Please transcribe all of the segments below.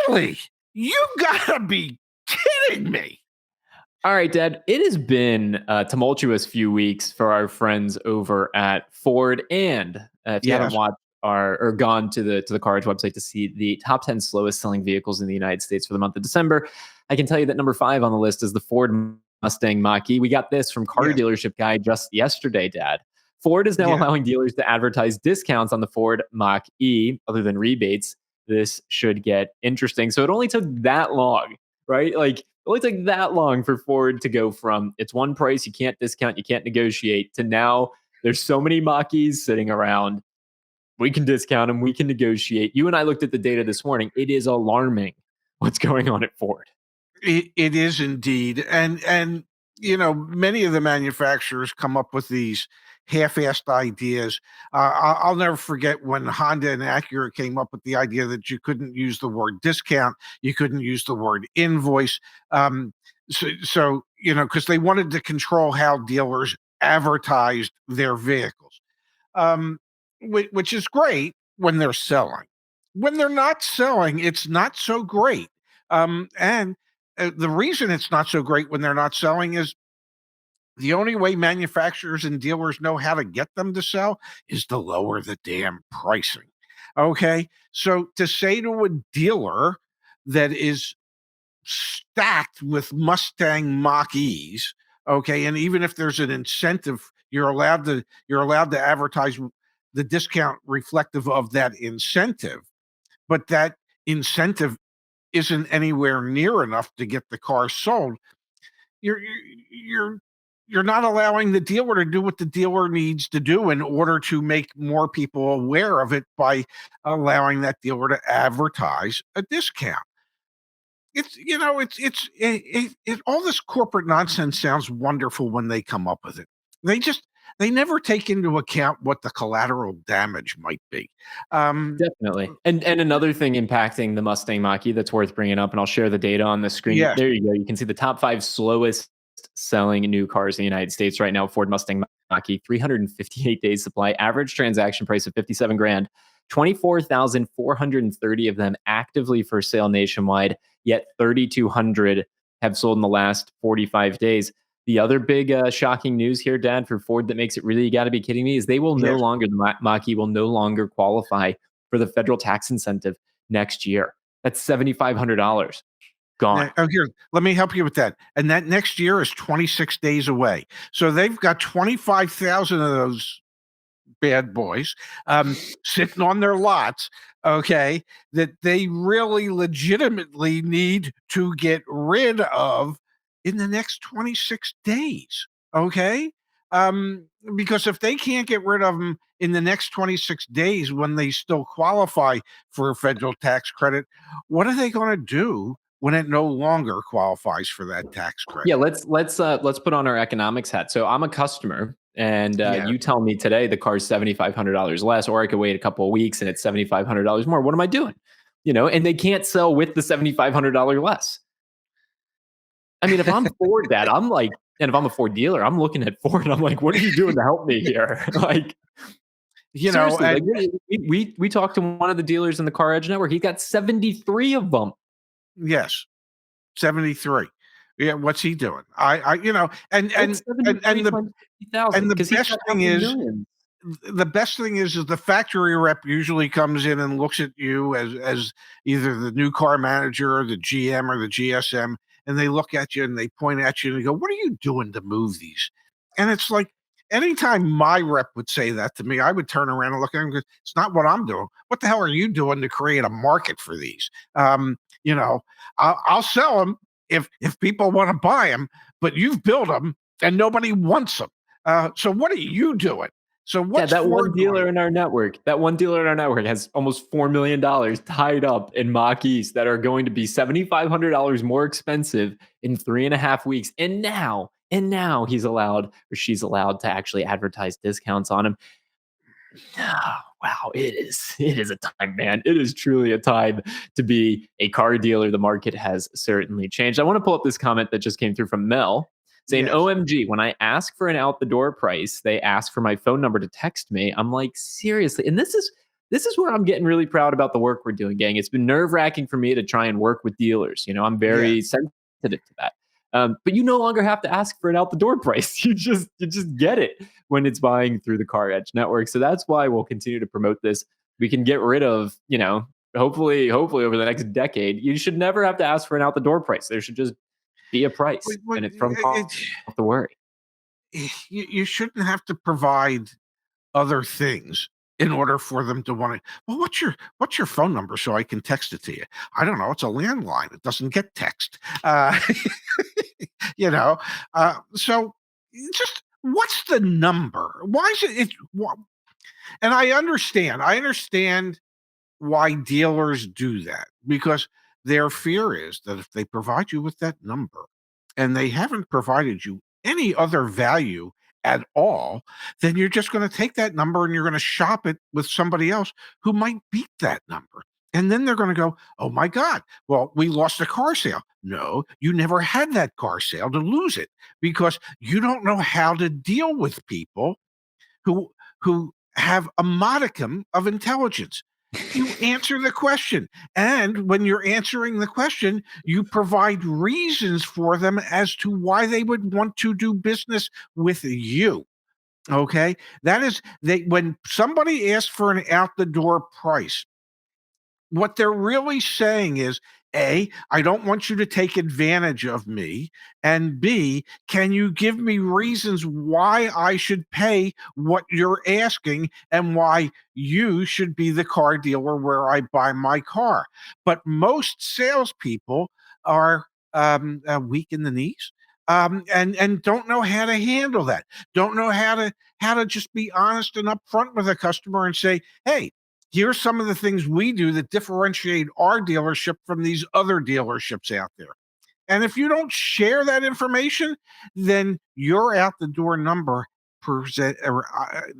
Really? You gotta be kidding me. All right, Dad. It has been a tumultuous few weeks for our friends over at Ford, and if you haven't Yes. watched or gone to the CarEdge website to see the top 10 slowest selling vehicles in the United States for the month of December, I can tell you that number 5 on the list is the Ford Mustang Mach-E. We got this from Car Yes. Dealership Guy just yesterday, Dad. Ford is now Yeah. allowing dealers to advertise discounts on the Ford Mach-E other than rebates. This should get interesting. So it only took that long, right? Like, it only took that long for Ford to go from it's one price, you can't discount, you can't negotiate, to now there's so many Mach-E's sitting around. We can discount them, we can negotiate. You and I looked at the data this morning. It is alarming what's going on at Ford. It is indeed. And many of the manufacturers come up with these half-assed ideas. I'll never forget when Honda and Acura came up with the idea that you couldn't use the word discount, you couldn't use the word invoice. Because they wanted to control how dealers advertised their vehicles, um, which is great when they're selling. When they're not selling, it's not so great. And the reason it's not so great when they're not selling is the only way manufacturers and dealers know how to get them to sell is to lower the damn pricing. Okay. So to say to a dealer that is stacked with Mustang Mach-E's, okay, and even if there's an incentive, you're allowed to advertise the discount reflective of that incentive, but that incentive isn't anywhere near enough to get the car sold. You're you're not allowing the dealer to do what the dealer needs to do in order to make more people aware of it by allowing that dealer to advertise a discount. All this corporate nonsense sounds wonderful when they come up with it. They just they never take into account what the collateral damage might be. Definitely. And another thing impacting the Mustang Mach-E that's worth bringing up, and I'll share the data on the screen. Yes. There you go. You can see the top 5 slowest selling new cars in the United States right now. Ford Mustang Mach-E, 358 days supply, average transaction price of 57 grand, 24,430 of them actively for sale nationwide, yet 3,200 have sold in the last 45 days. The other big shocking news here, Dad, for Ford that makes it really, you got to be kidding me, is they will no Yes. longer, the Mach-E will no longer qualify for the federal tax incentive next year. That's $7,500 gone. Now, here, let me help you with that. And that next year is 26 days away. So they've got 25,000 of those bad boys sitting on their lots, okay, that they really legitimately need to get rid of in the next 26 days, okay? Because if they can't get rid of them in the next 26 days when they still qualify for a federal tax credit, what are they going to do when it no longer qualifies for that tax credit? Yeah, let's put on our economics hat. So I'm a customer, and Yeah. you tell me today the car's $7,500 less, or I could wait a couple of weeks and it's $7,500 more. What am I doing? And they can't sell with the $7,500 less. I mean, if I'm Ford, Dad, I'm like, and if I'm a Ford dealer, I'm looking at Ford and I'm like, what are you doing to help me here? Like, You know, seriously, and like we talked to one of the dealers in the CarEdge network. He got 73 of them. yes, 73. Yeah, what's he doing? I you know, That's and 73 the times 50,000 and the because he's best got thing half a is million. the best thing is the factory rep usually comes in and looks at you as either the new car manager or the GM or the GSM, and they look at you and they point at you and they go, "What are you doing to move these?" And it's like anytime my rep would say that to me, I would turn around and look at him and go, "It's not what I'm doing. What the hell are you doing to create a market for these?" You know, I'll sell them if people want to buy them, but you've built them and nobody wants them. So what are you doing? So Yeah, what's that one Ford going dealer to in our network, has almost $4 million tied up in Mach-E's that are going to be $7,500 more expensive in 3.5 weeks. And now he's allowed, or she's allowed, to actually advertise discounts on him. Oh, wow, it is a time, man. It is truly a time to be a car dealer. The market has certainly changed. I want to pull up this comment that just came through from Mel saying, Yes. OMG, when I ask for an out the door price, they ask for my phone number to text me. I'm like, seriously. And this this is where I'm getting really proud about the work we're doing, gang. It's been nerve wracking for me to try and work with dealers. I'm Yeah. very sensitive to that. But you no longer have to ask for an out the door price. You just get it when it's buying through the CarEdge network. So that's why we'll continue to promote this. We can get rid of, hopefully over the next decade, you should never have to ask for an out the door price. There should just be a price, and it's from car, It, don't have to worry. you shouldn't have to provide other things in order for them to want to. Well, what's your phone number so I can text it to you? I don't know. It's a landline. It doesn't get text. You know. So just what's the number? Why is it? And I understand. I understand why dealers do that because their fear is that if they provide you with that number and they haven't provided you any other value at all, then you're just going to take that number and you're going to shop it with somebody else who might beat that number. And then they're going to go, oh my God, well, we lost a car sale. No, you never had that car sale to lose it because you don't know how to deal with people who have a modicum of intelligence. You answer the question, and when you're answering the question, you provide reasons for them as to why they would want to do business with you. Okay, that is they when somebody asks for an out the door price, what they're really saying is A, I don't want you to take advantage of me. And B, can you give me reasons why I should pay what you're asking and why you should be the car dealer where I buy my car? But most salespeople are weak in the knees. And don't know how to handle that. Don't know how to just be honest and upfront with a customer and say, "Hey, here's some of the things we do that differentiate our dealership from these other dealerships out there." And if you don't share that information, then your out the door number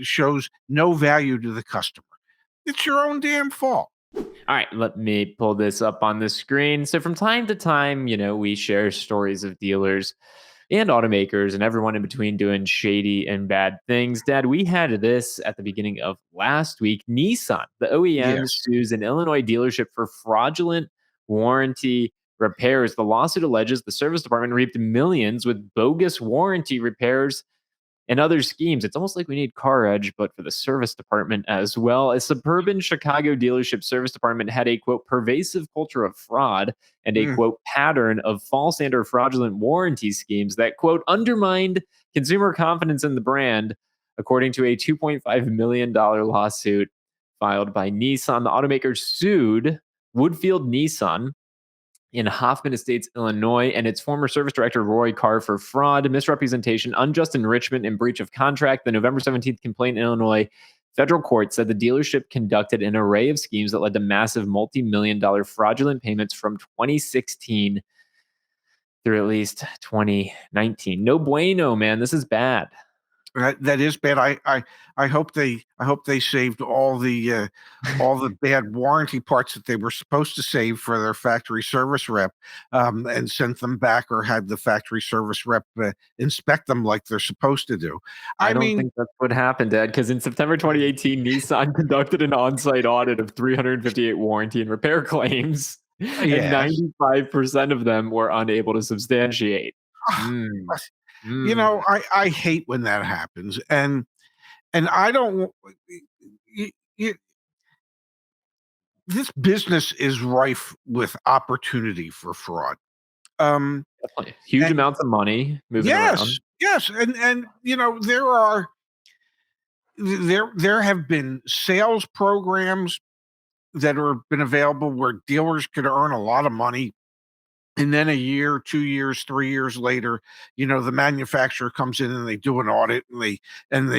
shows no value to the customer. It's your own damn fault. All right, let me pull this up on the screen. So, from time to time, we share stories of dealers and automakers and everyone in between doing shady and bad things. Dad, we had this at the beginning of last week. Nissan, the OEM, Yes. sues an Illinois dealership for fraudulent warranty repairs. The lawsuit alleges the service department reaped millions with bogus warranty repairs and other schemes. It's almost like we need CarEdge, but for the service department as well. A suburban Chicago dealership service department had a quote pervasive culture of fraud and a Mm. quote pattern of false and or fraudulent warranty schemes that quote undermined consumer confidence in the brand, according to a $2.5 million lawsuit filed by Nissan. The automaker sued Woodfield Nissan in Hoffman Estates, Illinois, and its former service director, Roy Carr, for fraud, misrepresentation, unjust enrichment, and breach of contract. The November 17th complaint in Illinois federal court said the dealership conducted an array of schemes that led to massive multi-million-dollar fraudulent payments from 2016 through at least 2019. No bueno, man. This is bad. That is bad. I hope they saved all the bad warranty parts that they were supposed to save for their factory service rep, and sent them back or had the factory service rep inspect them like they're supposed to do. I I don't mean, think that's what happened, Dad, because in September 2018, Nissan conducted an on site audit of 358 warranty and repair claims, and yes. 95% of them were unable to substantiate. Mm, You mm. know, I hate when that happens, and I don't. y- y- This business is rife with opportunity for fraud. Um, Definitely. Huge and amounts of money moving yes, around. yes, and there have been sales programs that have been available where dealers could earn a lot of money. And then a year, 2 years, 3 years later, the manufacturer comes in and they do an audit and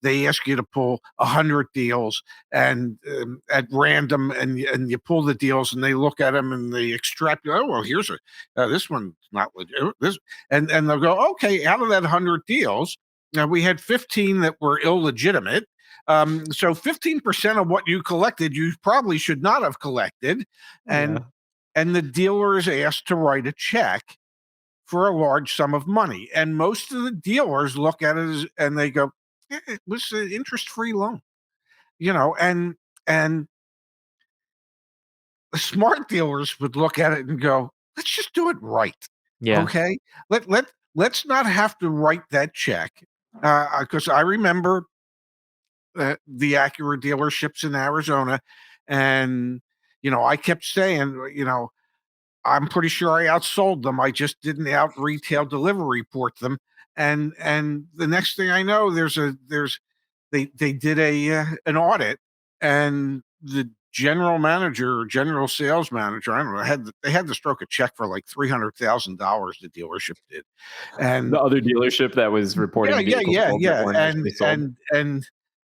they ask you to pull 100 deals and at random, and you pull the deals and they look at them and they extract. Oh well, here's this one's not legit. This and they'll go, okay, out of that 100 deals, now we had 15 that were illegitimate. So 15% of what you collected, you probably should not have collected, and Yeah. and the dealer is asked to write a check for a large sum of money. And most of the dealers look at it and they go, "Eh, it was an interest free loan," and And the smart dealers would look at it and go, let's just do it right. Yeah. Okay. Let's not have to write that check. Because I remember the Acura dealerships in Arizona. And, I kept saying, I'm pretty sure I outsold them. I just didn't out retail delivery report them. And the next thing I know, they did an audit, and the general manager or general sales manager, I don't know, they had to stroke a check for like $300,000. The dealership did, The and other dealership that was yeah, reporting yeah, vehicles yeah, sold that yeah, weren't and actually sold.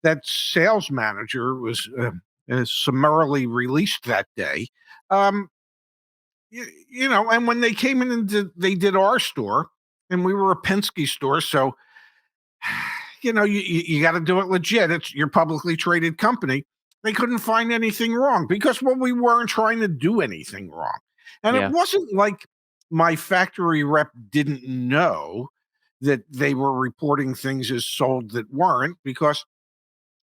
that sales manager was summarily released that day. Um, and when they came in and they did our store, and we were a Penske store, so you got to do it legit. It's your publicly traded company. They couldn't find anything wrong because, well, we weren't trying to do anything wrong. And it Yeah. wasn't like my factory rep didn't know that they were reporting things as sold that weren't, because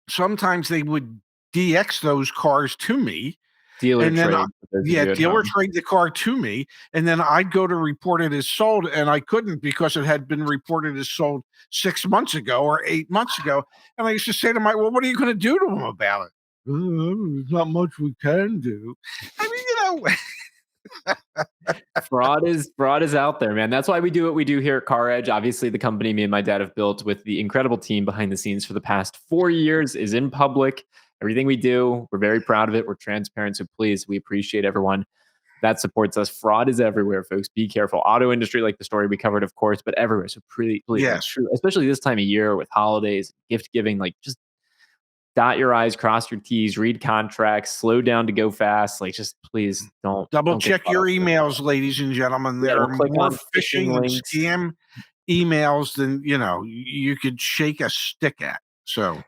sometimes they would DX those cars to me, Dealer and then trade for those of yeah, you at dealer home. trade the car to me, and then I'd go to report it as sold, and I couldn't because it had been reported as sold 6 months ago or 8 months ago. And I used to say to my, well, what are you going to do to them about it? There's not much we can do. I mean, Fraud is out there, man. That's why we do what we do here at CarEdge. Obviously, the company me and my dad have built with the incredible team behind the scenes for the past 4 years is in public. Everything we do, we're very proud of it. We're transparent, so please, we appreciate everyone that supports us. Fraud is everywhere, folks. Be careful. Auto industry, like the story we covered, of course, but everywhere. So please, like yes, true, especially this time of year with holidays, gift giving, like just dot your I's, cross your T's, read contracts, slow down to go fast. Like, just please double don't get check caught your up with emails, ladies and gentlemen. yeah, There are don't click more on phishing phishing and links. scam emails than you could shake a stick at. So